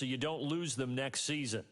so you don't lose them next season.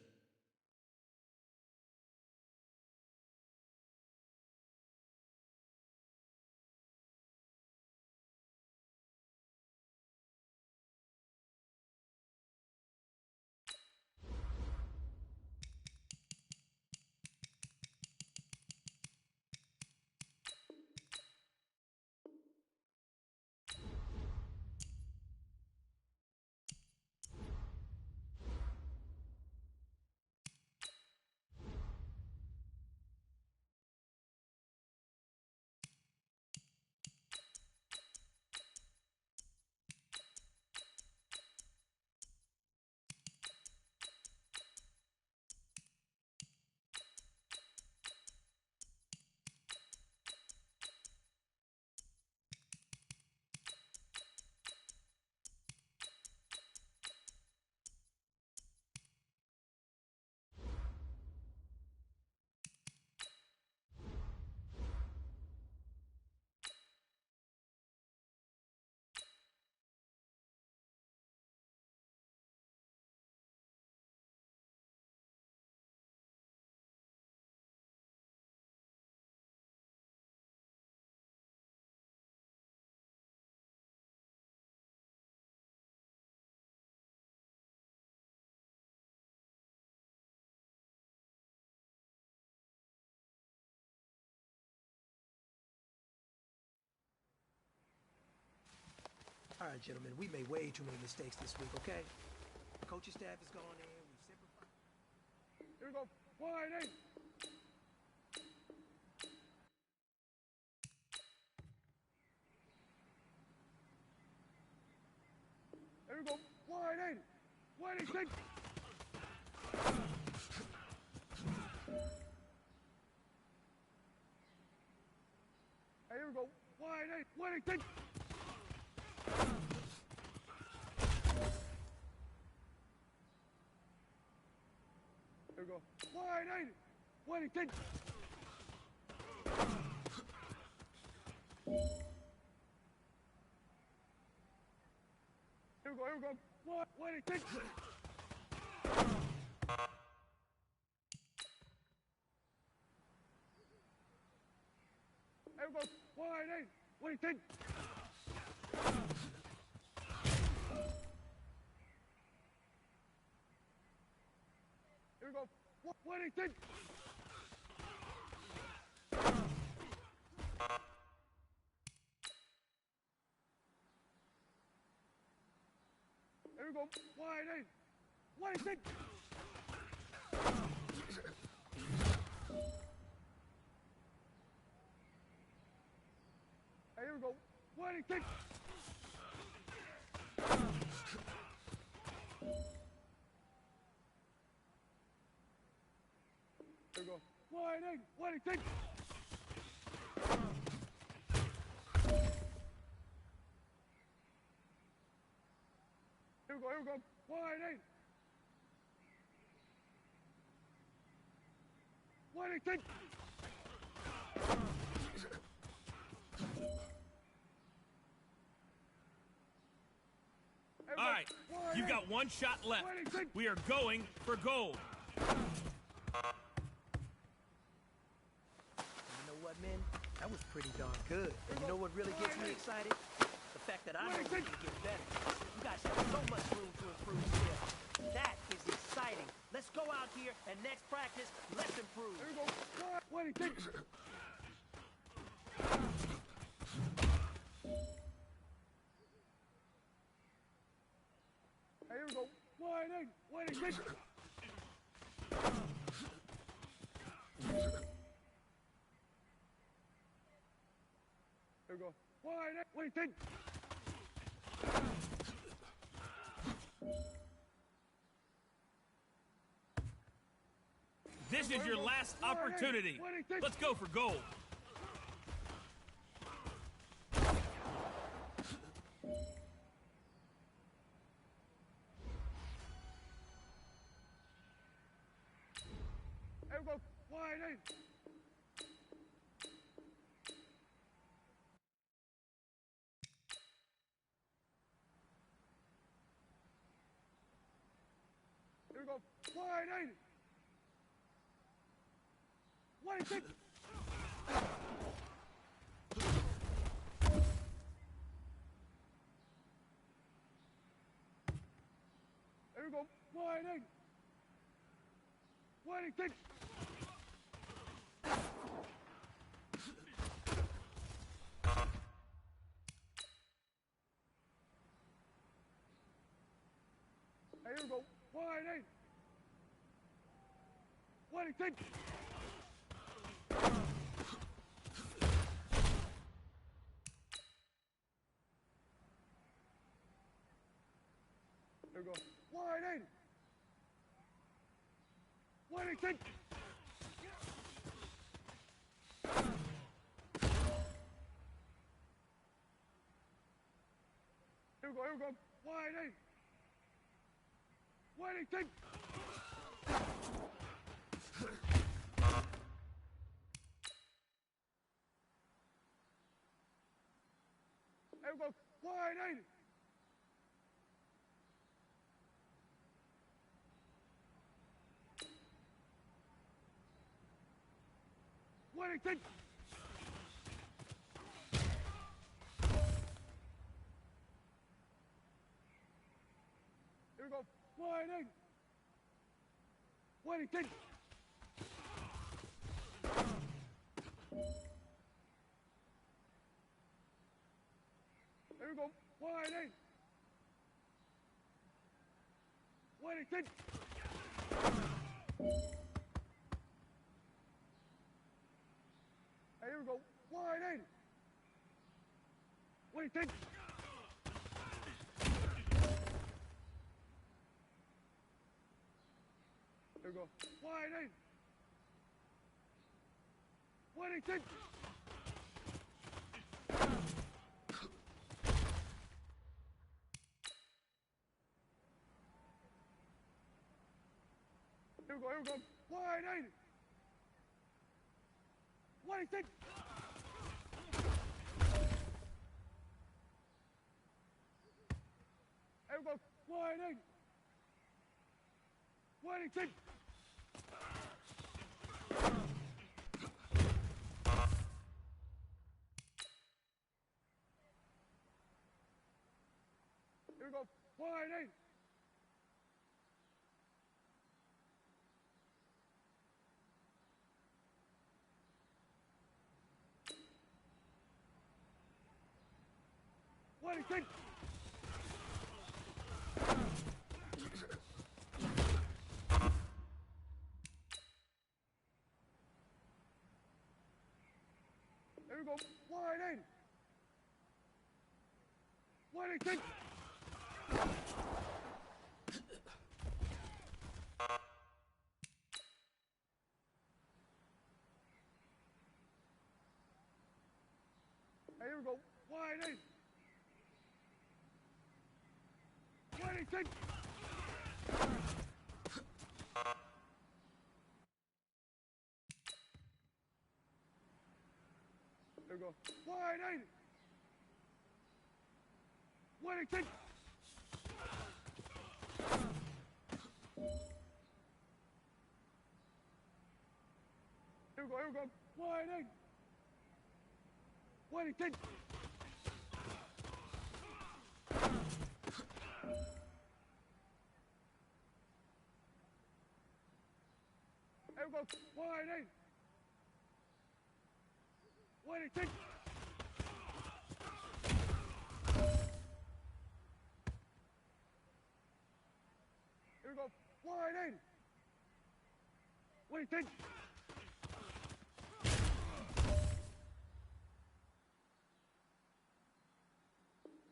All right, gentlemen, we made way too many mistakes this week, okay? The coaching staff has gone in, we've simplified. Here we go, wide eight. Here we go, wide eight. Wide eight, six. Hey, here we go, wide eight, six. Here we go. Wide eight. Wide eight. Here we go. Here we go. Wide eight. Here we go. Wide eight. Wide eight. Here we go. Wide eight. Here we go. Wide eight. Wide eight. Here we go. Wide eight. Here we go. Wide eight. Wide eight. Here we go. Here we go. Wide eight. Wide eight. All right, you've got one shot left. We are going for gold. You know what, man? That was pretty darn good. And you know what really gets me excited? The fact that I know we can get better. You guys have so much room to improve still. That is exciting. Let's go out here and next practice, let's improve. Here we go. Wide eight. Here we go. Wide eight. Wide eight. Here we go. Wide eight. Wide eight. This is your last opportunity. Let's go for gold. Here we go. Wide eight. go. Wide 80. 26. There we go. Wide 80. 26. Here we go. Wide 8. 26. Here we go. Wide 8. 26. Here we go. Here we go. Wide 8. 26. There we go. Wide 80. 26. Here we go. Wide 8. 26. Here we go. Wide 8. 26. Here we go. Wide 8. 26. Here we go. Wide 8. 26. Here we go. Here we go. Wide 8. 26. Here we go. Wide 8. 26. Here we go. Wide 8. 26. Here we go. Wide 8. 26. Here we go. Wide 8. 26. Here we go. Wide 8. 26. Here we go. Here we go. Wide 8. 26. Here we go. Wide 8. 26. Here we go. Wide 8. 26.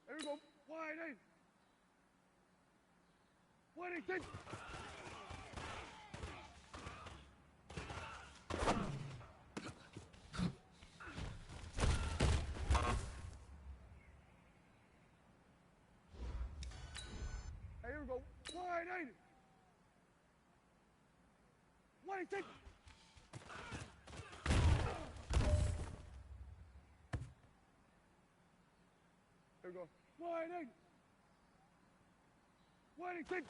Here we go. Wide 8. 26. Here we go. Wide 8. 26. Here we go. Wide 8. 26.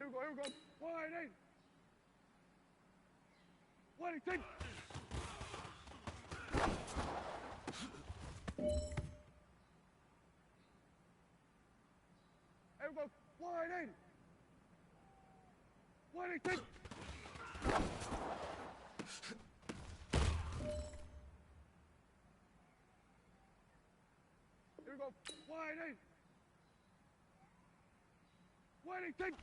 Here we go. Wide eight. Waiting, take. Here we go. Wide eight. Waiting, take. Here we go. Wide eight. Waiting, take.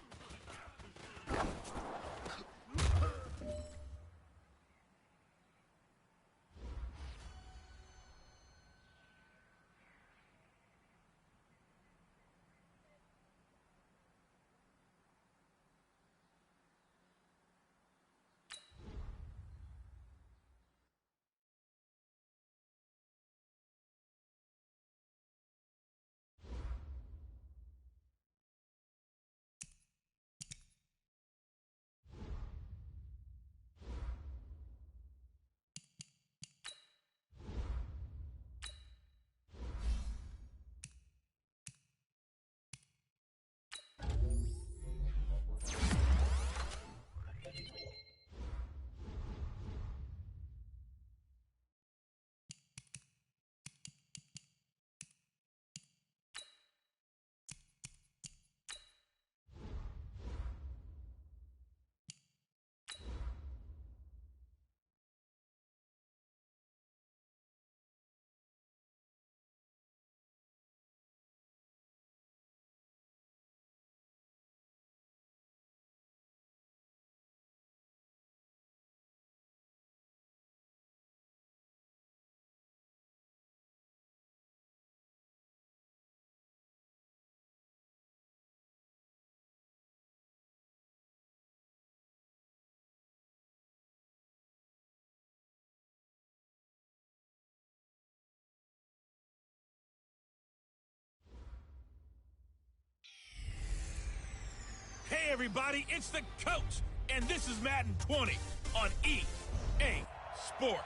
Hey everybody, it's the coach, and this is Madden 20 on EA Sports.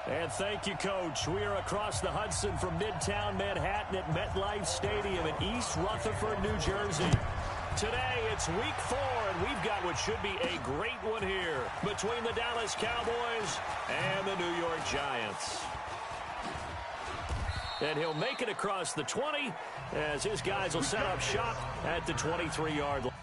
And thank you, Coach. We are across the Hudson from Midtown Manhattan at MetLife Stadium in East Rutherford, New Jersey. Today, it's week 4, and we've got what should be a great one here between the Dallas Cowboys and the New York Giants. And he'll make it across the 20 as his guys will set up shop at the 23-yard line.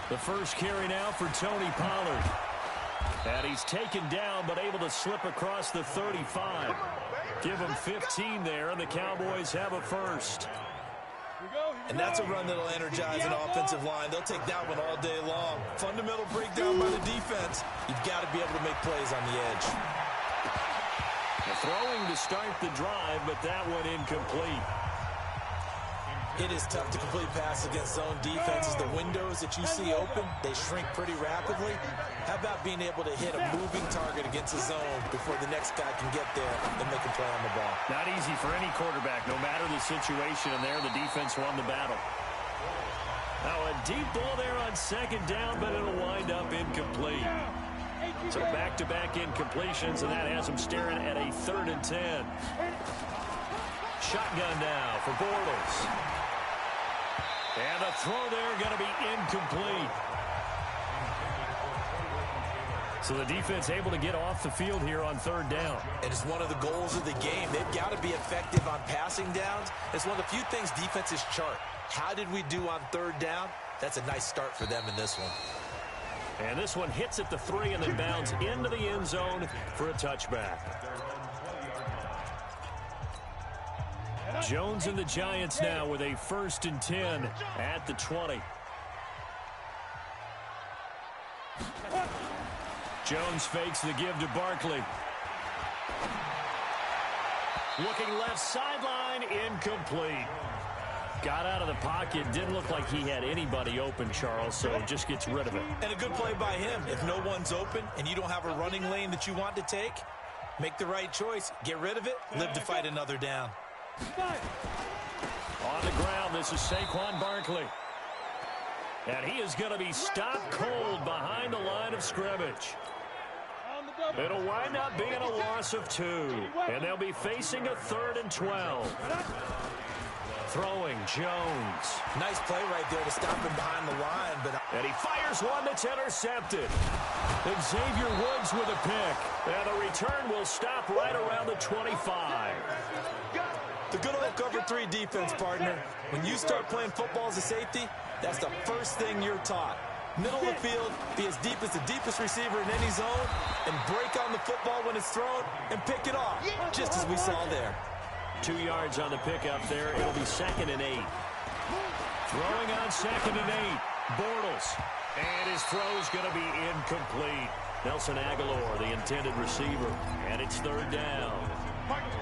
The first carry now for Tony Pollard. And he's taken down, but able to slip across the 35. Give him 15 there, and the Cowboys have a first. And that's a run that'll energize an offensive line. They'll take that one all day long. Fundamental breakdown by the defense. You've got to be able to make plays on the edge. Throwing to start the drive, but that one incomplete. It is tough to complete passes against zone defenses. The windows that you see open, they shrink pretty rapidly. How about being able to hit a moving target against a zone before the next guy can get there and make a play on the ball? Not easy for any quarterback, no matter the situation, and there the defense won the battle. Now a deep ball there on second down, but it'll wind up incomplete. So back-to-back incompletions, and that has them staring at a 3rd and 10. Shotgun now for Bortles. And the throw there going to be incomplete. So the defense able to get off the field here on 3rd down. And it's one of the goals of the game. They've got to be effective on passing downs. It's one of the few things defenses chart. How did we do on 3rd down? That's a nice start for them in this one. And this one hits at the 3 and then bounds into the end zone for a touchback. Jones and the Giants now with a 1st and 10 at the 20. Jones fakes the give to Barkley. Looking left sideline, incomplete. Got out of the pocket. Didn't look like he had anybody open, Charles, so just gets rid of it. And a good play by him. If no one's open and you don't have a running lane that you want to take, make the right choice. Get rid of it. Live to fight another down. On the ground, this is Saquon Barkley. And he is going to be stopped cold behind the line of scrimmage. It'll wind up being a loss of 2. And they'll be facing a 3rd and 12. Throwing, Jones. Nice play right there to stop him behind the line. And he fires one that's intercepted. And Xavier Woods with a pick. And the return will stop right around the 25. The good old cover 3 defense, partner. When you start playing football as a safety, that's the first thing you're taught. Middle of the field, be as deep as the deepest receiver in any zone, and break on the football when it's thrown and pick it off, just as we saw there. 2 yards on the pickup there. It'll be 2nd and 8. Throwing on 2nd and 8. Bortles. And his throw's going to be incomplete. Nelson Aguilar, the intended receiver. And it's 3rd down.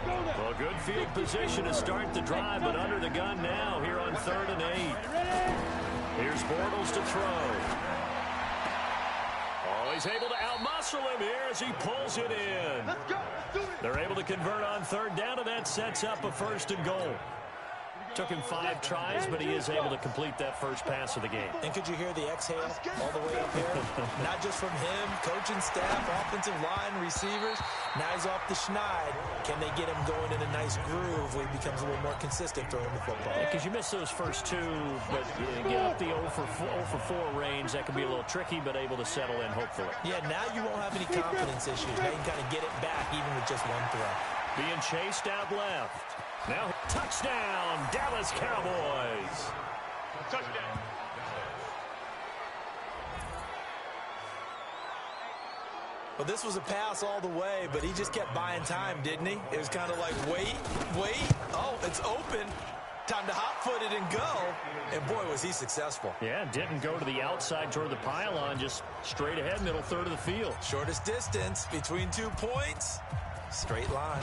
Well, good field position to start the drive, but under the gun now here on 3rd and 8. Here's Bortles to throw. Oh, he's able to outmuscle him here as he pulls it in. They're able to convert on 3rd down, and that sets up a 1st and goal. Took him 5 tries, but he is able to complete that first pass of the game. And could you hear the exhale all the way up here? Not just from him, coaching staff, offensive line, receivers. Now he's off the schneid. Can they get him going in a nice groove where he becomes a little more consistent throwing the football? Because you miss those first 2, but you get up the 0 for 4 range. That can be a little tricky, but able to settle in, hopefully. Yeah, now you won't have any confidence issues. Now you can kind of get it back even with just one throw. Being chased out left. Now, touchdown, Dallas Cowboys. Touchdown. Well, this was a pass all the way, but he just kept buying time, didn't he? It was kind of like, wait. Oh, it's open. Time to hot-foot it and go. And, boy, was he successful. Yeah, didn't go to the outside toward the pylon, just straight ahead, middle 3rd of the field. Shortest distance between 2 points. Straight line.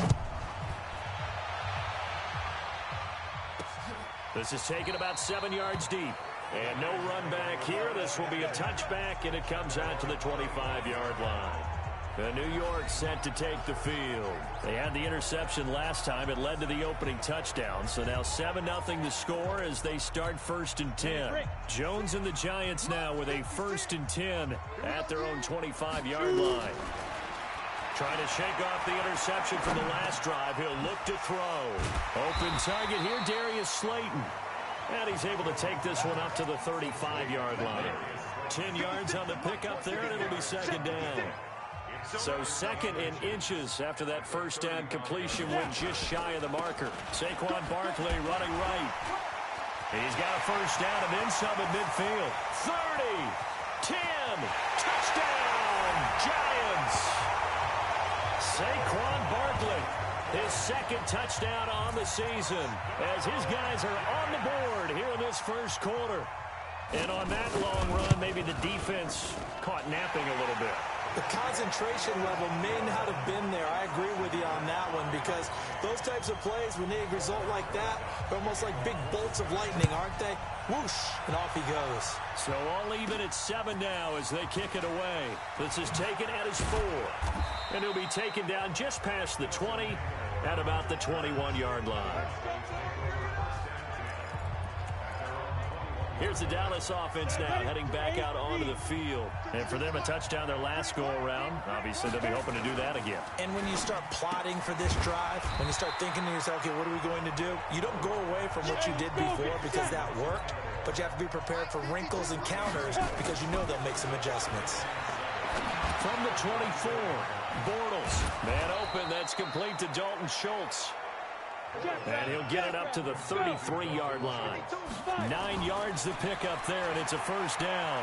This is taken about 7 yards deep. And no run back here. This will be a touchback, and it comes out to the 25-yard line. New York set to take the field. They had the interception last time. It led to the opening touchdown. So now 7-0 to score as they start 1st and 10. Jones and the Giants now with a 1st and 10 at their own 25-yard line. Trying to shake off the interception from the last drive. He'll look to throw. Open target here, Darius Slayton. And he's able to take this one up to the 35-yard line. 10 yards on the pickup there, and it'll be 2nd down. So 2nd and inches after that 1st down completion went just shy of the marker. Saquon Barkley running right. He's got a first down and then some at midfield. 30, 10, touchdown, Giants. Saquon Barkley, his second touchdown on the season as his guys are on the board here in this first quarter. And on that long run, maybe the defense caught napping a little bit. The concentration level may not have been there. I agree with you on that one because those types of plays, when they result like that, they're almost like big bolts of lightning, aren't they? Whoosh, and off he goes. So all even at 7 now as they kick it away. This is taken at his 4. And he'll be taken down just past the 20 at about the 21-yard line. Here's the Dallas offense now heading back out onto the field. And for them, a touchdown their last go-around. Obviously, they'll be hoping to do that again. And when you start plotting for this drive, when you start thinking to yourself, okay, what are we going to do? You don't go away from what you did before because that worked, but you have to be prepared for wrinkles and counters because you know they'll make some adjustments. From the 24, Bortles. Man open, that's complete to Dalton Schultz. And he'll get it up to the 33-yard line. 9 yards to pick up there, and it's a first down.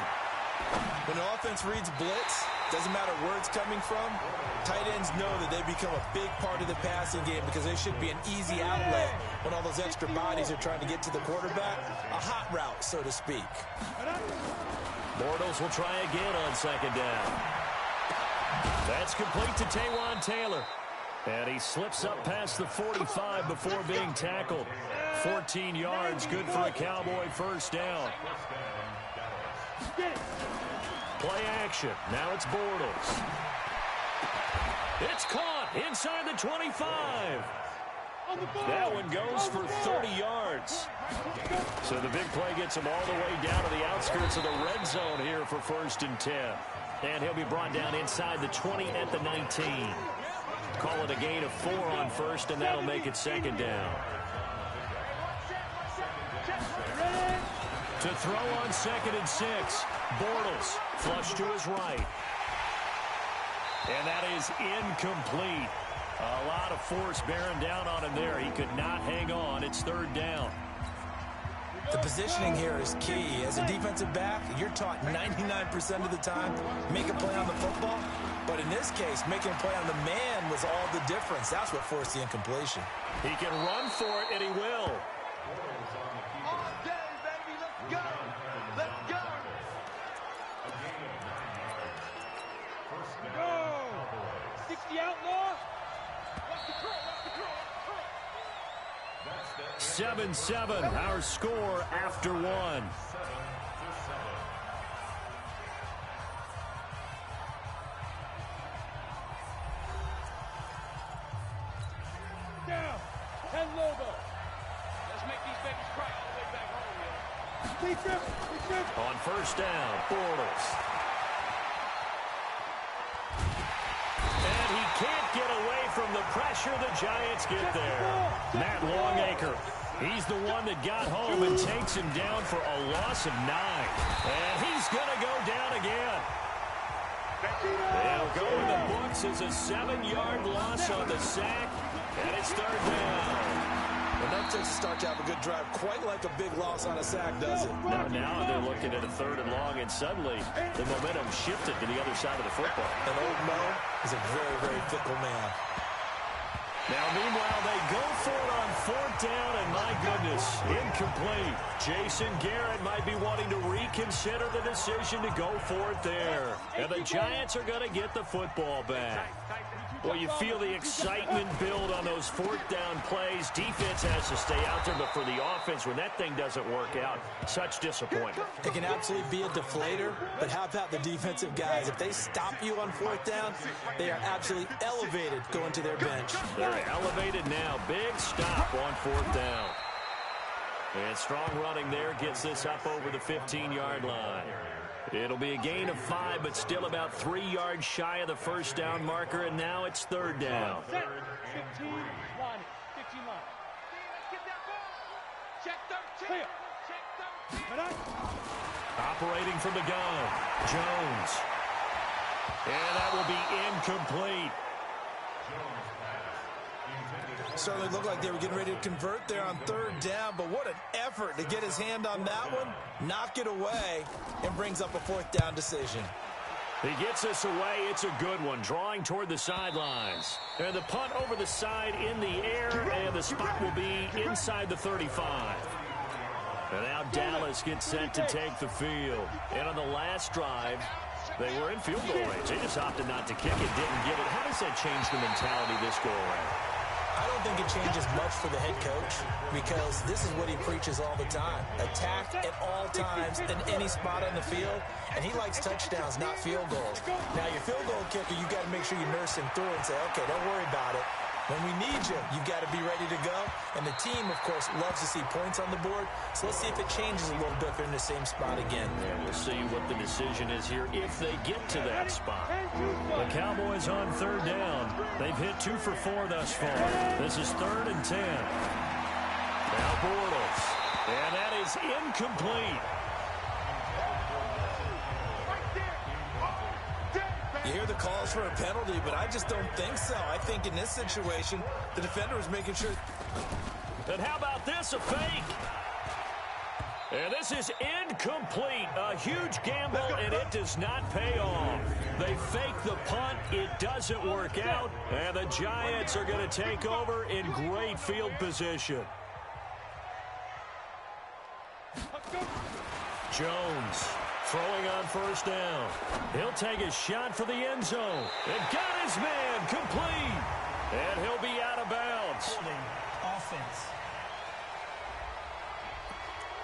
When the offense reads blitz, doesn't matter where it's coming from, tight ends know that they become a big part of the passing game because they should be an easy outlet when all those extra bodies are trying to get to the quarterback. A hot route, so to speak. Bortles will try again on second down. That's complete to Taywan Taylor. And he slips up past the 45 before being tackled. 14 yards, good for a Cowboy first down. Play action. Now it's Bortles. It's caught inside the 25. That one goes for 30 yards. So the big play gets him all the way down to the outskirts of the red zone here for 1st and 10. And he'll be brought down inside the 20 at the 19. Call it a gain of 4 on first, and that'll make it second down. To throw on 2nd and 6, Bortles flush to his right. And that is incomplete. A lot of force bearing down on him there. He could not hang on. It's 3rd down. The positioning here is key. As a defensive back, you're taught 99% of the time, make a play on the football. But in this case, making a play on the man was all the difference. That's what forced the incompletion. He can run for it, and he will. All day, baby. Let's go. Let's go. Go. 60 outlaw. 7-7, our score after 1. Down. 10 logo. Let's make these babies cry all the way back home, yo. On first down, Bortles. And he can't get away from the pressure. The Giants get there. Matt Longacre, he's the one that got home and takes him down for a loss of 9. And he's going to go down again. They'll go in the books as a 7-yard loss on the sack, and it's 3rd down. Well, that takes a start to have a good drive, quite like a big loss on a sack, does it? Now they're looking at a 3rd and long, and suddenly the momentum shifted to the other side of the football. And old Mo is a very, very fickle man. Now, meanwhile, they go for it on 4th down, and my goodness, incomplete. Jason Garrett might be wanting to reconsider the decision to go for it there. And the Giants are going to get the football back. Well, you feel the excitement build on those 4th down plays. Defense has to stay out there, but for the offense, when that thing doesn't work out, such disappointment. It can absolutely be a deflator, but how about the defensive guys? If they stop you on 4th down, they are absolutely elevated going to their bench. They're elevated now. Big stop on 4th down. And strong running there gets this up over the 15-yard line. It'll be a gain of 5, but still about 3 yards shy of the first down marker, and now it's 3rd down. 15 line. 15 line. Get that ball. Check 13. Check 13. Operating from the gun, Jones. And that will be incomplete. Certainly looked like they were getting ready to convert there on third down, but what an effort to get his hand on that one, knock it away, and brings up a fourth down decision. He gets us away. It's a good one, drawing toward the sidelines. And the punt over the side in the air, and the spot will be inside the 35. And now Dallas gets set to take the field. And on the last drive, they were in field goal range. They just opted not to kick it, didn't get it. How does that change the mentality this go around? I don't think it changes much for the head coach because this is what he preaches all the time. Attack at all times in any spot on the field, and he likes touchdowns, not field goals. Now, your field goal kicker, you got to make sure you nurse him through and say, okay, don't worry about it. When we need you, you've got to be ready to go. And the team, of course, loves to see points on the board. So let's see if it changes a little bit if they're in the same spot again. And we'll see what the decision is here if they get to that spot. The Cowboys on third down. They've hit 2 for 4 thus far. This is 3rd and 10. Now Bortles. And that is incomplete. You hear the calls for a penalty, but I just don't think so. I think in this situation, the defender was making sure. And how about this, a fake? And this is incomplete. A huge gamble, and it does not pay off. They fake the punt. It doesn't work out, and the Giants are going to take over in great field position. Jones throwing on first down. He'll take a shot for the end zone. And got his man complete. And he'll be out of bounds. Offense.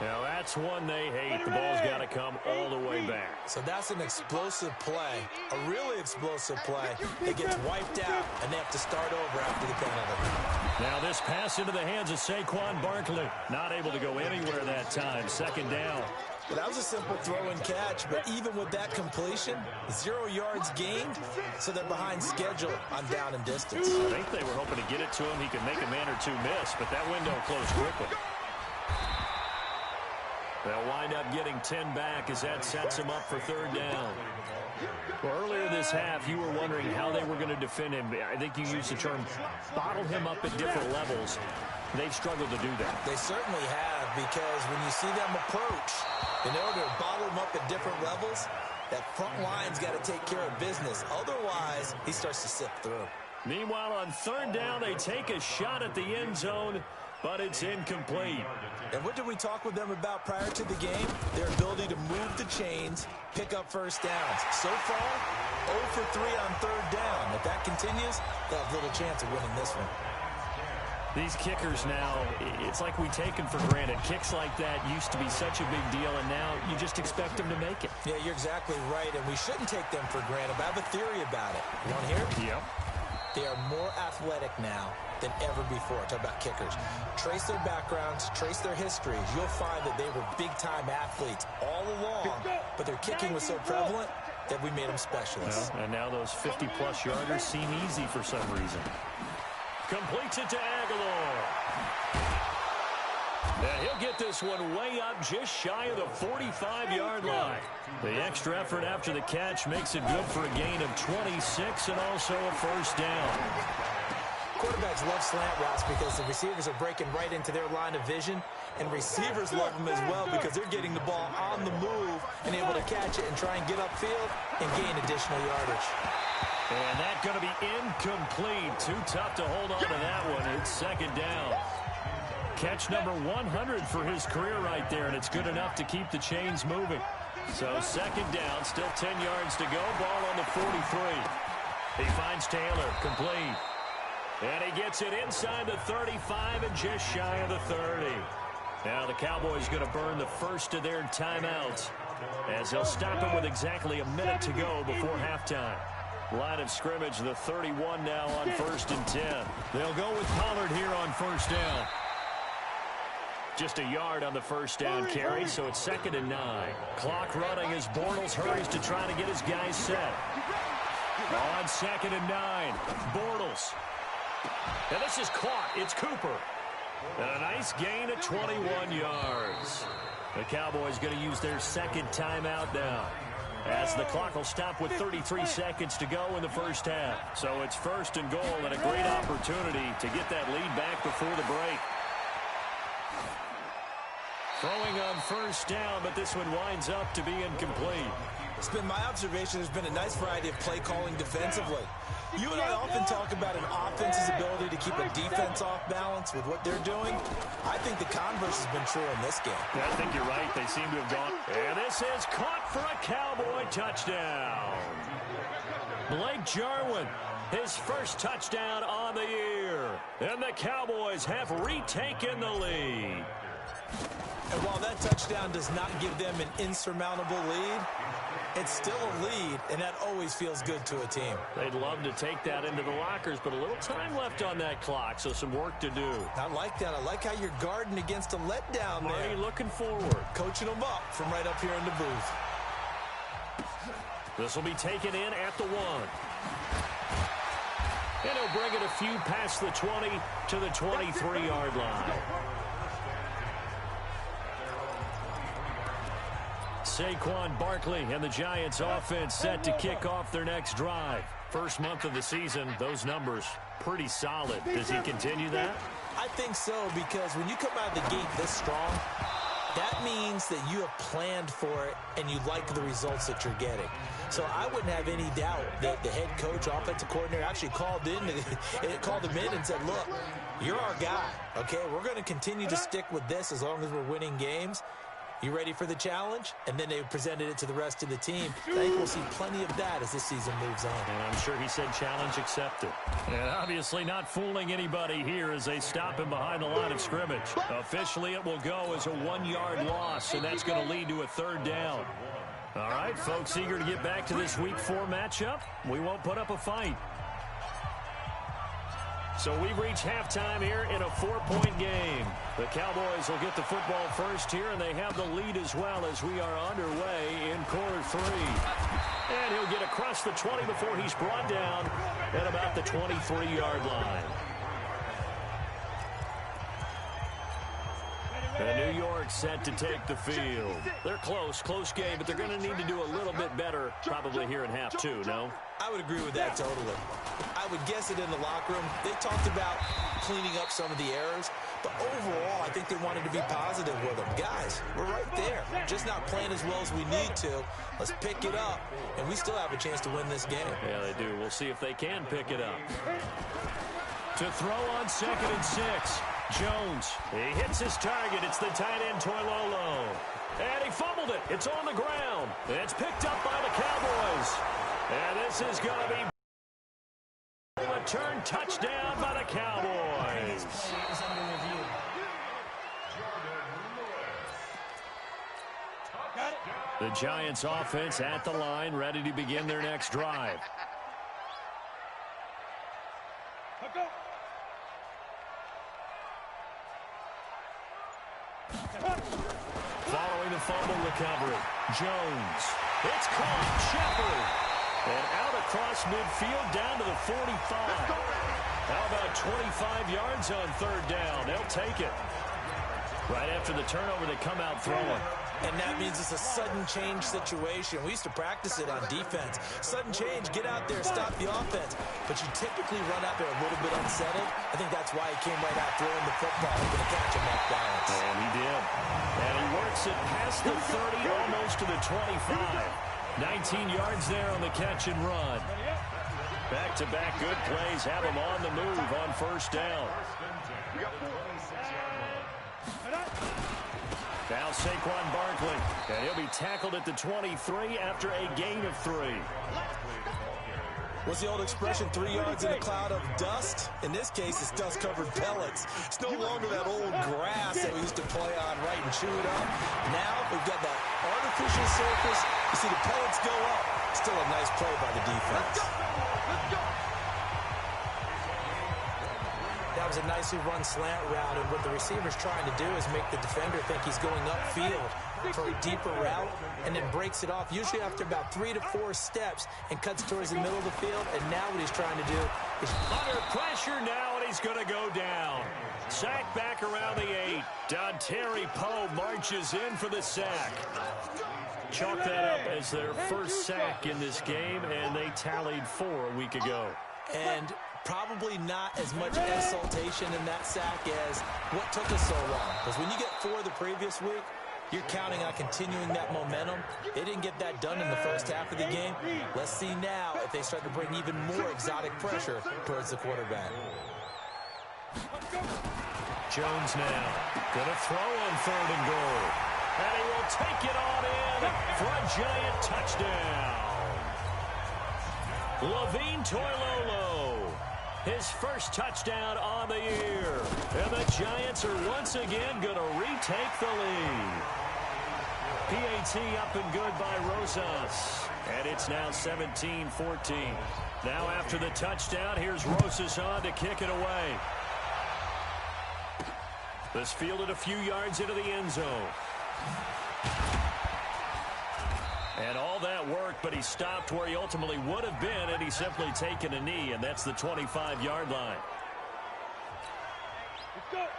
Now that's one they hate. The ball's got to come all the way back. So that's an explosive play, a really explosive play that gets wiped out, and they have to start over after the penalty. Now this pass into the hands of Saquon Barkley. Not able to go anywhere that time. 2nd down. Well, that was a simple throw and catch, but even with that completion, 0 yards gained, so they're behind schedule on down and distance. I think they were hoping to get it to him. He could make a man or two miss, but that window closed quickly. They'll wind up getting 10 back as that sets him up for 3rd down. Well, earlier this half, you were wondering how they were going to defend him. I think you used the term bottle him up at different levels. They've struggled to do that. They certainly have, because when you see them approach, in order to bottle them up at different levels, that front line's got to take care of business. Otherwise, he starts to sift through. Meanwhile, on 3rd down, they take a shot at the end zone, but it's incomplete. And what did we talk with them about prior to the game? Their ability to move the chains, pick up first downs. So far, 0 for 3 on 3rd down. If that continues, they'll have little chance of winning this one. These kickers now, it's like we take them for granted. Kicks like that used to be such a big deal, and now you just expect them to make it. Yeah, you're exactly right, and we shouldn't take them for granted. But I have a theory about it. You want to hear it? Yep. They are more athletic now than ever before. Talk about kickers. Trace their backgrounds, trace their histories. You'll find that they were big-time athletes all along, but their kicking was so prevalent that we made them specialists. Well, and now those 50-plus yarders seem easy for some reason. Completes it to Aguilar. And he'll get this one way up just shy of the 45-yard line. The extra effort after the catch makes it good for a gain of 26 and also a first down. Quarterbacks love slant routes because the receivers are breaking right into their line of vision, and receivers love them as well because they're getting the ball on the move and able to catch it and try and get upfield and gain additional yardage. And that's going to be incomplete. Too tough to hold on to that one. It's 2nd down. Catch number 100 for his career right there, and it's good enough to keep the chains moving. So 2nd down, still 10 yards to go. Ball on the 43. He finds Taylor, complete. And he gets it inside the 35 and just shy of the 30. Now the Cowboys going to burn the first of their timeouts as they'll stop it with exactly a minute to go before halftime. Line of scrimmage, the 31 now on 1st and 10. They'll go with Pollard here on 1st down. Just a yard on the 1st down carry, so it's 2nd and 9. Clock running as Bortles hurries to try to get his guys set. On 2nd and 9, Bortles. And this is caught. It's Cooper. And a nice gain of 21 yards. The Cowboys going to use their 2nd timeout now. as the clock will stop with 33 seconds to go in the first half. So it's 1st and goal and a great opportunity to get that lead back before the break. Throwing on 1st down, but this one winds up to be incomplete. It's been my observation there's been a nice variety of play calling defensively. You and I often talk about an offense's ability to keep a defense off balance with what they're doing. I think the converse has been true in this game. Yeah, I think you're right. They seem to have gone. And this is caught for a Cowboy touchdown. Blake Jarwin, his first touchdown on the year. And the Cowboys have retaken the lead. And while that touchdown does not give them an insurmountable lead, it's still a lead, and that always feels good to a team. They'd love to take that into the lockers, but a little time left on that clock, so some work to do. I like that. I like how you're guarding against a letdown there. Marty looking forward. Coaching them up from right up here in the booth. This will be taken in at the 1. And he'll bring it a few past the 20 to the 23-yard line. Saquon Barkley and the Giants offense set to kick off their next drive. First month of the season, those numbers pretty solid. Does he continue that? I think so, because when you come out of the gate this strong, that means that you have planned for it and you like the results that you're getting. So I wouldn't have any doubt that the head coach, offensive coordinator, actually called him in and said, look, you're our guy, okay? We're going to continue to stick with this as long as we're winning games. You ready for the challenge? And then they presented it to the rest of the team. I think we'll see plenty of that as this season moves on. And I'm sure he said challenge accepted. And obviously not fooling anybody here as they stop him behind the line of scrimmage. Officially, it will go as a 1-yard loss, and that's going to lead to a 3rd down. All right, folks, eager to get back to this Week 4 matchup. We won't put up a fight. So we've reached halftime here in a 4-point game. The Cowboys will get the football first here, and they have the lead as well as we are underway in quarter 3. And he'll get across the 20 before he's brought down at about the 23-yard line. And New York set to take the field. They're close game, but they're going to need to do a little bit better probably here in half 2, no? I would agree with that totally. I would guess it in the locker room. They talked about cleaning up some of the errors, but overall, I think they wanted to be positive with them. Guys, we're right there. Just not playing as well as we need to. Let's pick it up, and we still have a chance to win this game. Yeah, they do. We'll see if they can pick it up. To throw on 2nd and 6. Jones, he hits his target. It's the tight end, Toilolo. And he fumbled it. It's on the ground. It's picked up by the Cowboys. And this is going to be a return touchdown by the Cowboys. The Giants offense at the line, ready to begin their next drive. Following the fumble recovery, Jones. It's caught. Shepard. And out across midfield down to the 45. How about 25 yards on 3rd down? They'll take it. Right after the turnover, they come out throwing. And that means it's a sudden change situation. We used to practice it on defense. Sudden change, get out there, stop the offense. But you typically run out there a little bit unsettled. I think that's why he came right out throwing the football, hoping to catch him off balance. And he did. And he works it past the 30, almost to the 25. 19 yards there on the catch and run. Back-to-back good plays have him on the move on 1st down. Now Saquon Barkley, and he'll be tackled at the 23 after a gain of 3. What's the old expression, 3 yards in a cloud of dust? In this case, it's dust-covered pellets. It's no longer that old grass that we used to play on, right, and chew it up. Now we've got that artificial surface. You see the pellets go up. Still a nice play by the defense. Let's go. That was a nicely run slant route, and what the receiver's trying to do is make the defender think he's going upfield for a deeper route, and then breaks it off, usually after about 3 to 4 steps, and cuts towards the middle of the field. And now what he's trying to do is... Under pressure now, and he's going to go down. Sack back around the 8. Dontari Poe marches in for the sack. Chalk that up as their first sack in this game, and they tallied 4 a week ago. And probably not as much exultation in that sack as what took us so long. Because when you get 4 the previous week, you're counting on continuing that momentum. They didn't get that done in the first half of the game. Let's see now if they start to bring even more exotic pressure towards the quarterback. Jones now going to throw on 3rd and goal. And he will take it on in for a giant touchdown. Levine Toilolo, his first touchdown on the year. And the Giants are once again going to retake the lead. PAT up and good by Rosas. And it's now 17-14. Now after the touchdown, here's Rosas on to kick it away. This fielded a few yards into the end zone. And all that work, but he stopped where he ultimately would have been had he simply taken a knee, and that's the 25-yard line.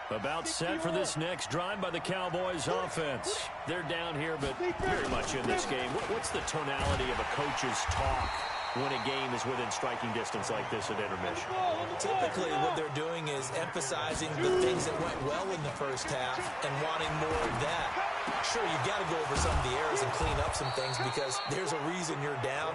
About set for this next drive by the Cowboys offense. They're down here, but very much in this game. What's the tonality of a coach's talk when a game is within striking distance like this at intermission? Typically, what they're doing is emphasizing the things that went well in the first half and wanting more of that. Sure, you've got to go over some of the errors and clean up some things because there's a reason you're down.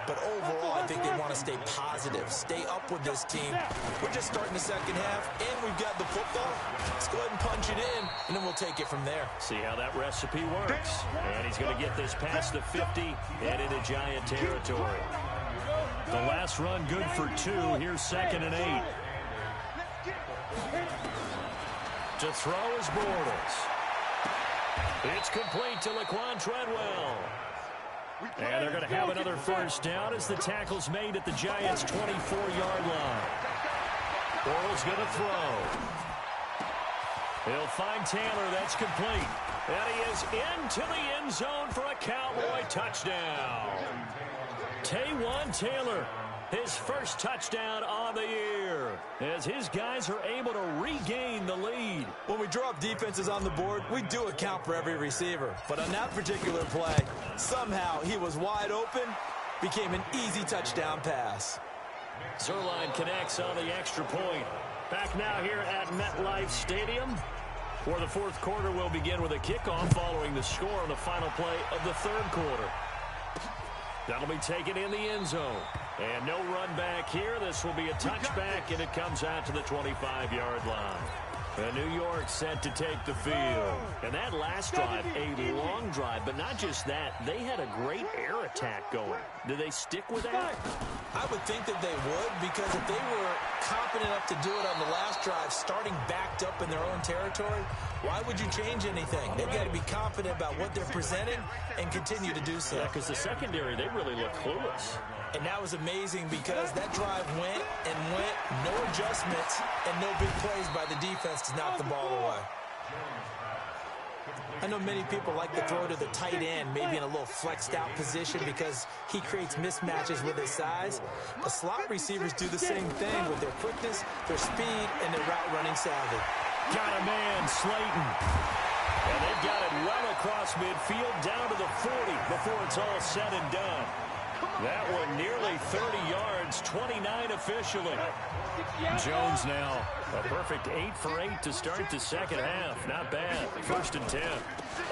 But overall, I think they want to stay positive, stay up with this team. We're just starting the second half, and we've got the football. Let's go ahead and punch it in, and then we'll take it from there. See how that recipe works. And he's going to get this past the 50 and into Giant territory. The last run good for 2. Here's 2nd and 8. To throw is Bortles. It's complete to Laquan Treadwell. And they're going to have another first down as the tackle's made at the Giants' 24-yard line. Bortles going to throw. He'll find Taylor. That's complete. And he is into the end zone for a Cowboy touchdown. Taywan Taylor, his first touchdown on the year, as his guys are able to regain the lead. When we drop defenses on the board, we do account for every receiver. But on that particular play, somehow he was wide open, became an easy touchdown pass. Zerline connects on the extra point. Back now here at MetLife Stadium, where the fourth quarter will begin with a kickoff following the score on the final play of the third quarter. That'll be taken in the end zone. And no run back here. This will be a touchback, and it comes out to the 25-yard line. And New York set to take the field. And that last drive, a long drive, but not just that. They had a great air attack going. Do they stick with that? I would think that they would, because if they were confident enough to do it on the last drive, starting backed up in their own territory, why would you change anything? They've got to be confident about what they're presenting and continue to do so. Yeah, because the secondary, they really look clueless. And that was amazing because that drive went and went, no adjustments, and no big plays by the defense to knock the ball away. I know many people like to throw to the tight end, maybe in a little flexed out position because he creates mismatches with his size. But slot receivers do the same thing with their quickness, their speed, and their route running savvy. Got a man, Slayton. And they've got it well across midfield down to the 40 before it's all said and done. That one nearly 30 yards, 29 officially. Jones now a perfect 8 for 8 to start the second half. Not bad. 1st and 10.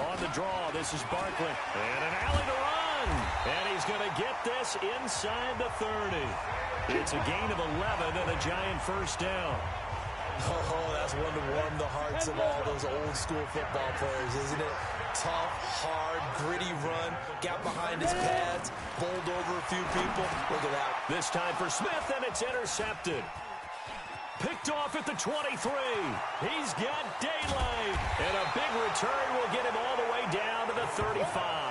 On the draw, this is Barkley. And an alley to run. And he's going to get this inside the 30. It's a gain of 11 and a Giant first down. Oh, that's one to warm the hearts of all those old school football players, isn't it? Tough, hard, gritty run, got behind his pads, bowled over a few people. Look at that. This time for Smith, and it's intercepted. Picked off at the 23. He's got daylight. And a big return will get him all the way down to the 35.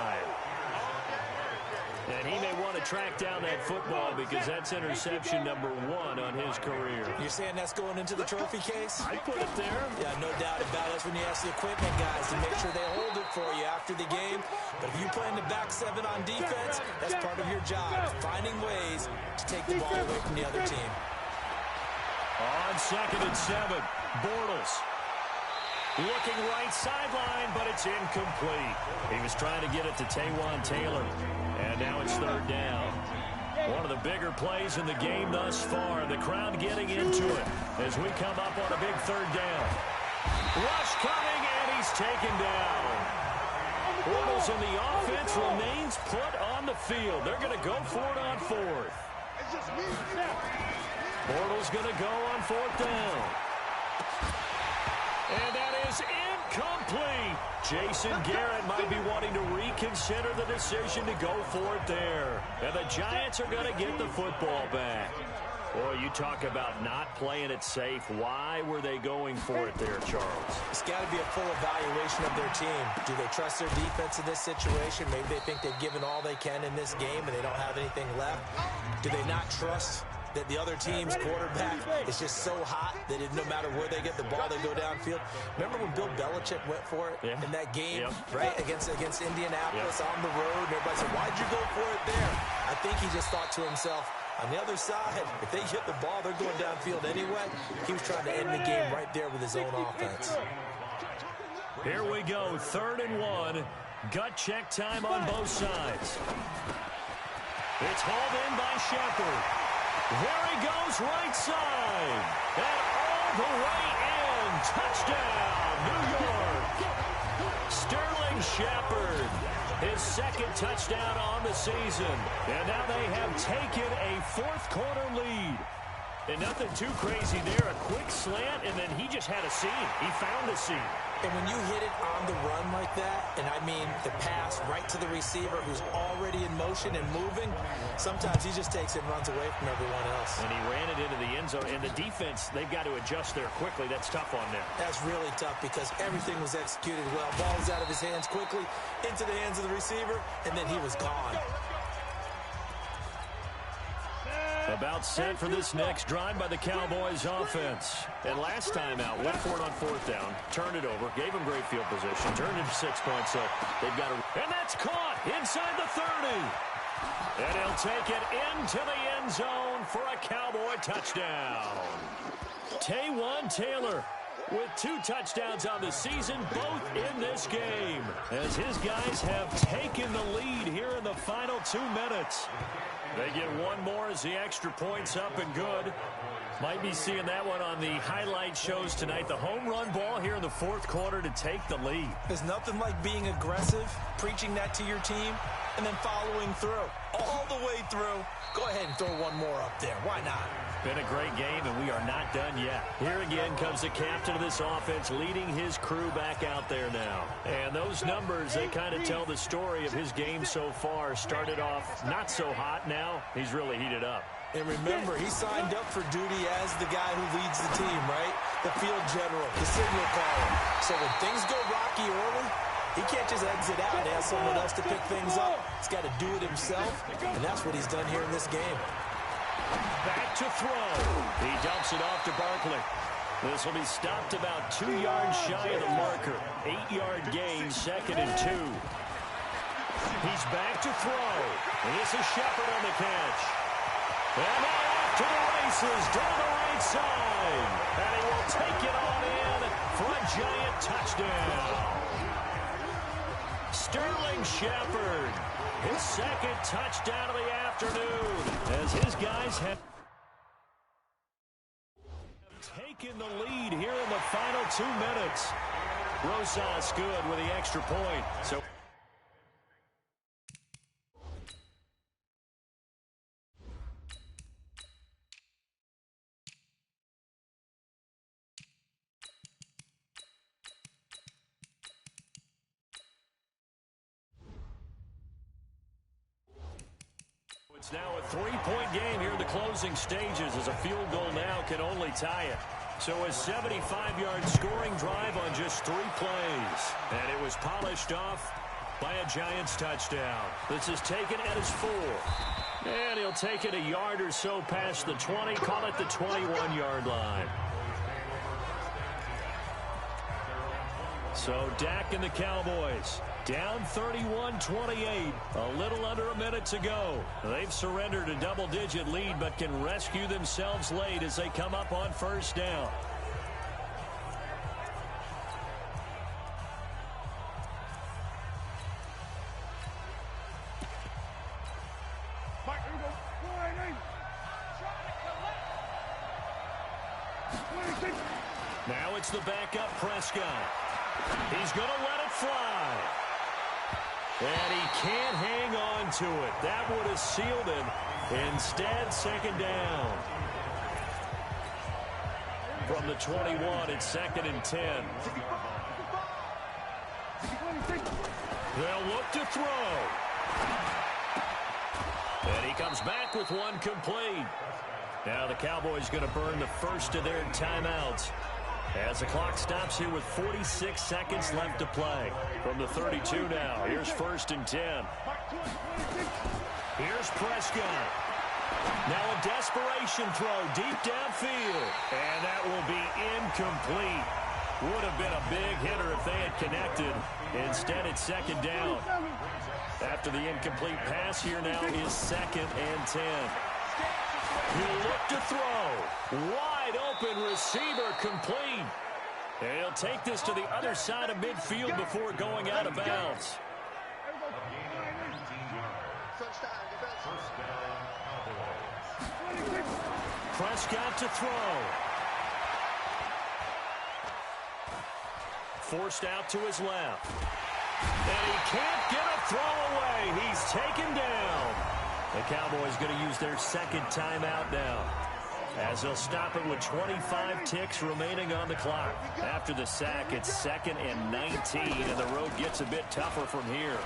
And he may want to track down that football because that's interception number 1 on his career. You're saying that's going into the trophy case? I put it there. Yeah, no doubt about it. That's when you ask the equipment guys to make sure they hold it for you after the game. But if you play in the back 7 on defense, that's part of your job, finding ways to take the ball away from the other team. On 2nd and 7, Bortles Looking right sideline, but it's incomplete. He was trying to get it to Taylor, and now it's third down. One of the bigger plays in the game thus far. The crowd getting into it as we come up on a big third down. Rush coming, and he's taken down. Bortles in the offense remains put on the field. They're going to go for it on fourth. Bortles going to go on fourth down. And that is incomplete. Jason Garrett might be wanting to reconsider the decision to go for it there. And the Giants are going to get the football back. Boy, you talk about not playing it safe. Why were they going for it there, Charles? It's got to be a full evaluation of their team. Do they trust their defense in this situation? Maybe they think they've given all they can in this game and they don't have anything left. Do they not trust that the other team's quarterback is just so hot that no matter where they get the ball, they go downfield? Remember when Bill Belichick went for it in that game, right, against Indianapolis on the road? And everybody said, why'd you go for it there? I think he just thought to himself, on the other side, if they hit the ball, they're going downfield anyway. He was trying to end the game right there with his own offense. Here we go, 3rd and 1. Gut check time on both sides. It's hauled in by Shepard. There he goes, right side. And all the way in. Touchdown, New York. Sterling Shepard, his 2nd touchdown on the season. And now they have taken a 4th quarter lead. And nothing too crazy there. A quick slant, and then he just had a seam. He found a seam. And when you hit it on the run like that, and I mean the pass right to the receiver who's already in motion and moving, sometimes he just takes it and runs away from everyone else. And he ran it into the end zone. And the defense, they've got to adjust there quickly. That's tough on them. That's really tough because everything was executed well. Ball was out of his hands quickly, into the hands of the receiver, and then he was gone. About set for this next drive by the Cowboys offense. And last time out, went for it on 4th down, turned it over, gave him great field position, turned it to 6 points, so they've got to... And that's caught inside the 30. And he'll take it into the end zone for a Cowboy touchdown. Taylor with 2 touchdowns on the season, both in this game, as his guys have taken the lead here in the final 2 minutes. They get one more as the extra point's up and good. Might be seeing that one on the highlight shows tonight. The home run ball here in the 4th quarter to take the lead. There's nothing like being aggressive, preaching that to your team, and then following through. All the way through. Go ahead and throw one more up there. Why not? Been a great game, and we are not done yet. Here again comes the captain of this offense, leading his crew back out there now. And those numbers, they kind of tell the story of his game so far. Started off not so hot. Now he's really heated up. And remember, he signed up for duty as the guy who leads the team, right? The field general, the signal caller. So when things go rocky early, he can't just exit out and ask someone else to pick things up. He's got to do it himself, and that's what he's done here in this game. Back to throw. He dumps it off to Barkley. This will be stopped about 2 yards shy of the marker. 8-yard gain, 2nd and 2. He's back to throw. And this is Shepard on the catch. And now off to the races down the right side. And he will take it on in for a giant touchdown. Sterling Shepard, his 2nd touchdown of the afternoon, as his guys have taken the lead here in the final 2 minutes. Rosas good with the extra point. So it's now a 3-point game here in the closing stages, as a field goal now can only tie it. So a 75-yard scoring drive on just 3 plays. And it was polished off by a Giants touchdown. This is taken at his 4. And he'll take it a yard or so past the 20, call it the 21-yard line. So Dak and the Cowboys down 31-28, a little under a minute to go. They've surrendered a double-digit lead, but can rescue themselves late as they come up on 1st down. it's the backup Prescott. He's going to let it fly. And he can't hang on to it. That would have sealed it. Instead, second down. From the 21, it's 2nd and 10. They'll look to throw. And he comes back with one complete. Now the Cowboys going to burn the first of their timeouts as the clock stops here with 46 seconds left to play. From the 32 now, here's 1st and 10. Here's Prescott. Now a desperation throw deep downfield. And that will be incomplete. Would have been a big hitter if they had connected. Instead, it's 2nd down. After the incomplete pass, here now is 2nd and 10. He'll look to throw. Wide open receiver complete. And he'll take this to the other side of midfield before going out of bounds. Prescott to throw. Forced out to his left. And he can't get a throw away. He's taken down. The Cowboys going to use their 2nd timeout now, as they'll stop it with 25 ticks remaining on the clock. After the sack, it's 2nd and 19, and the road gets a bit tougher from here.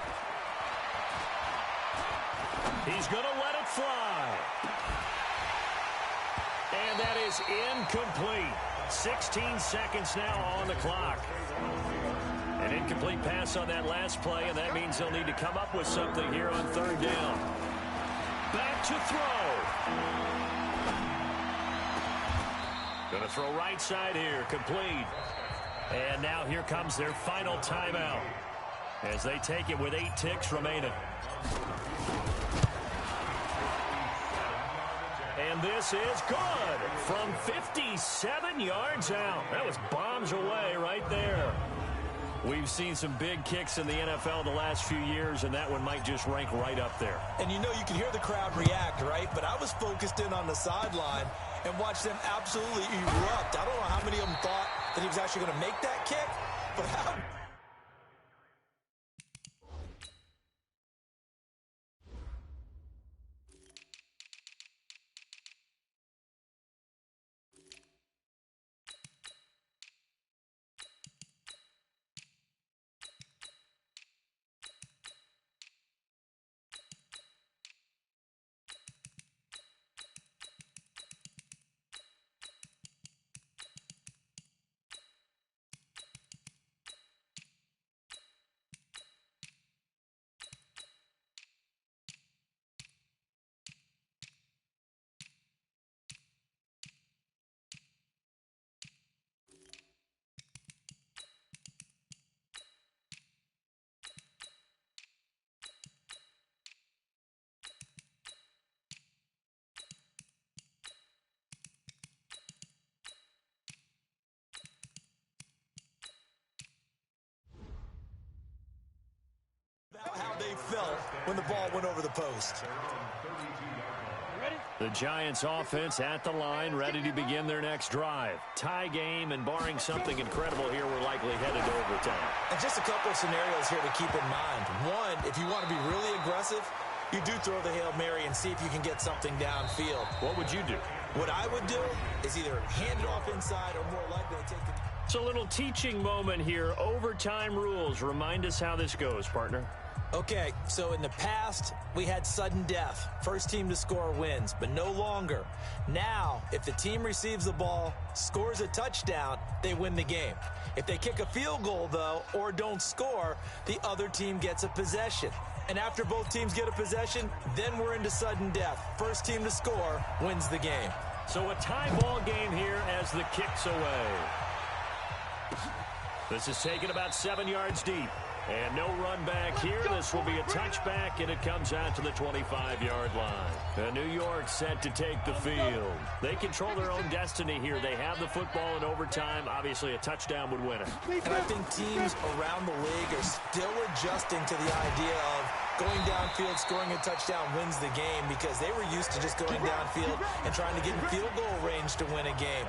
He's going to let it fly. And that is incomplete. 16 seconds now on the clock. An incomplete pass on that last play, and that means they'll need to come up with something here on 3rd down. Back to throw. Going to throw right side here, complete. And now here comes their final timeout as they take it with 8 ticks remaining. And this is good from 57 yards out. That was bombs away right there. We've seen some big kicks in the NFL the last few years, and that one might just rank right up there. And you know, you can hear the crowd react, right? But I was focused in on the sideline and watched them absolutely erupt. I don't know how many of them thought that he was actually going to make that kick, but how... how they felt when the ball went over the post. The Giants offense at the line, ready to begin their next drive. Tie game, and barring something incredible here, we're likely headed to overtime. And just a couple of scenarios here to keep in mind. One, if you want to be really aggressive, you do throw the Hail Mary and see if you can get something downfield. What would you do? What I would do is either hand it off inside or more likely take the... It's a little teaching moment here. Overtime rules. Remind us how this goes, partner. Okay, so in the past, we had sudden death. First team to score wins, but no longer. Now, if the team receives the ball, scores a touchdown, they win the game. If they kick a field goal, though, or don't score, the other team gets a possession. And after both teams get a possession, then we're into sudden death. First team to score wins the game. So a tie ball game here as the kick's away. This is taken about 7 yards deep. And no run back here. This will be a touchback, and it comes out to the 25-yard line. New York set to take the field. They control their own destiny here. They have the football in overtime. Obviously, a touchdown would win it. And I think teams around the league are still adjusting to the idea of going downfield, scoring a touchdown wins the game because they were used to just going downfield and trying to get in field goal range to win a game.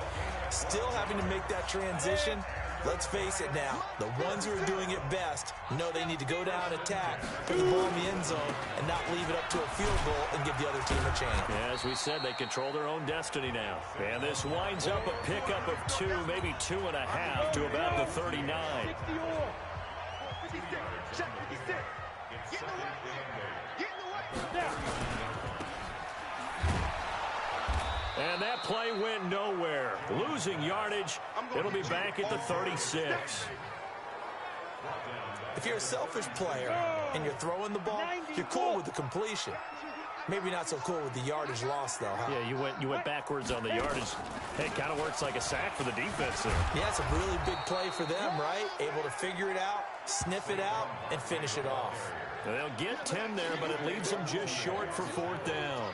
Still having to make that transition. Let's face it now, the ones who are doing it best know they need to go down, attack, put the ball in the end zone, and not leave it up to a field goal and give the other team a chance. Yeah, as we said, they control their own destiny now. And this winds up a pickup of 2, maybe 2.5 to about the 39. And that play went nowhere. Losing yardage, it'll be back at the 36. If you're a selfish player and you're throwing the ball, you're cool with the completion. Maybe not so cool with the yardage loss, though, huh? Yeah, you went backwards on the yardage. Hey, it kind of works like a sack for the defense there. Yeah, it's a really big play for them, right? Able to figure it out, sniff it out, and finish it off. They'll get 10 there, but it leaves them just short for 4th down.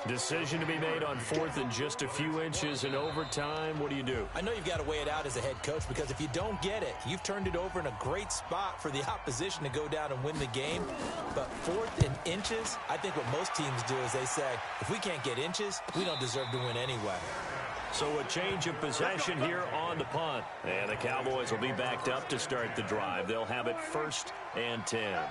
Decision to be made on 4th and just a few inches in overtime. What do you do? I know you've got to weigh it out as a head coach because if you don't get it, you've turned it over in a great spot for the opposition to go down and win the game. But 4th and inches, I think what most teams do is they say, if we can't get inches, we don't deserve to win anyway. So a change of possession here on the punt. And the Cowboys will be backed up to start the drive. They'll have it 1st and 10.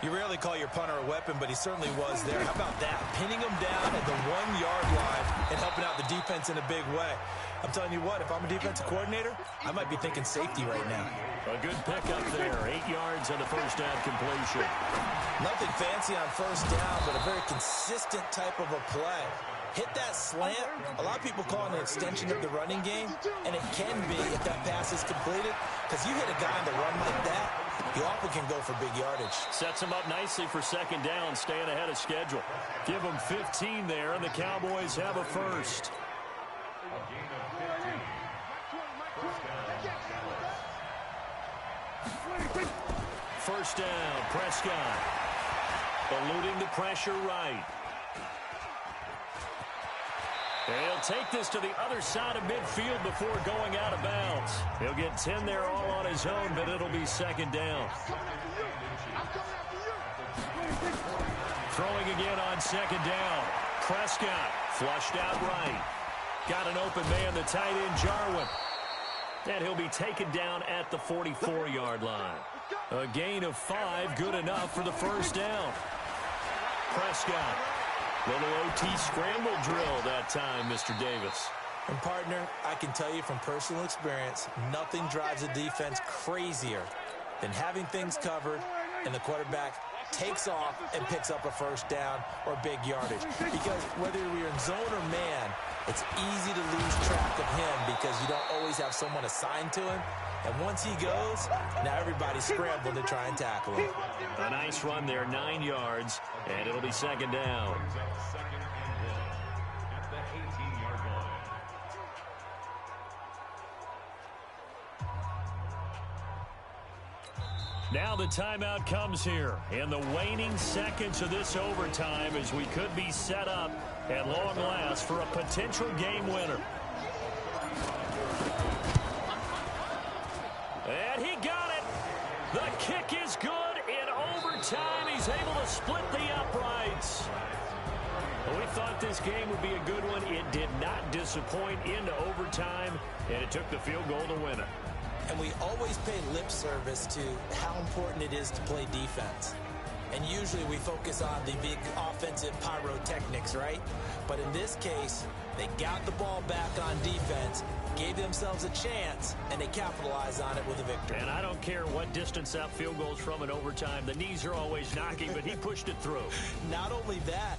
You rarely call your punter a weapon, but he certainly was there. How about that? Pinning him down at the 1-yard line and helping out the defense in a big way. I'm telling you what, if I'm a defensive coordinator, I might be thinking safety right now. A good pickup there. 8 yards on the first down completion. Nothing fancy on first down, but a very consistent type of a play. Hit that slant. A lot of people call it an extension of the running game, and it can be if that pass is completed, because you hit a guy on the run like that, he often can go for big yardage. Sets him up nicely for 2nd down, staying ahead of schedule. Give them 15 there, and the Cowboys have a 1st. First down, Prescott. Eluding the pressure right. He'll take this to the other side of midfield before going out of bounds. He'll get 10 there all on his own, but it'll be 2nd down. Throwing again on 2nd down. Prescott flushed out right. Got an open man, the tight end, Jarwin. And he'll be taken down at the 44-yard line. A gain of 5, good enough for the 1st down. Prescott. Little OT scramble drill that time, Mr. Davis. And, partner, I can tell you from personal experience, nothing drives a defense crazier than having things covered and the quarterback takes off and picks up a 1st down or big yardage. Because whether you're in zone or man, it's easy to lose track of him because you don't always have someone assigned to him. And once he goes, now everybody's scrambling to try and tackle him. A nice run there, 9 yards, and it'll be 2nd down. Now the timeout comes here in the waning seconds of this overtime as we could be set up at long last for a potential game winner. And he got it. The kick is good in overtime. He's able to split the uprights. We thought this game would be a good one. It did not disappoint into overtime, and it took the field goal to win it. And we always pay lip service to how important it is to play defense. And usually we focus on the big offensive pyrotechnics, right? But in this case, they got the ball back on defense, gave themselves a chance, and they capitalized on it with a victory. And I don't care what distance that field goes from in overtime. The knees are always knocking, but he pushed it through. Not only that,